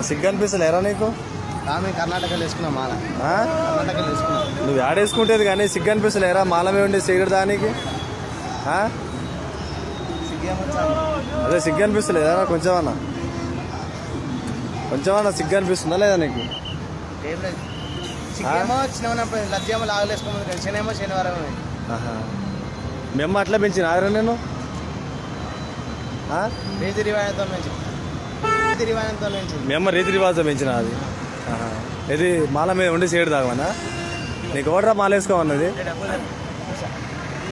సిగ్గు అనిపిస్తలేరా నీకు? మేము కర్ణాటకలో వేసుకున్నాం మాల. కర్ణాటకలో వేసుకున్నాం. నువ్వు యాడేసుకుంటేది కానీ సిగ్గు అనిపిస్తలేరా? మాలమే ఉండి సిగరెట్ దానికి అదే సిగ్గు అనిపిస్తలేదా కొంచెమన్నా? సిగ్గు అనిపిస్తుందా లేదా నీకు? ఏం లేదు. సిగ్గేమో చిన్నప్పుడు లజ్జేమో లాగలేసుకోమని శనేమో శనివారం. మేము అట్లా పెంచిన ఆదరా నేను రీతి రివాజంతో పెంచింది. మేము రీతి రివాజంతో పెంచిన అది. ఇది మాల మీద ఉండి సైడ్ తాగమన్నా? నీకు ఎవడరా మాల వేసుకోమన్నది?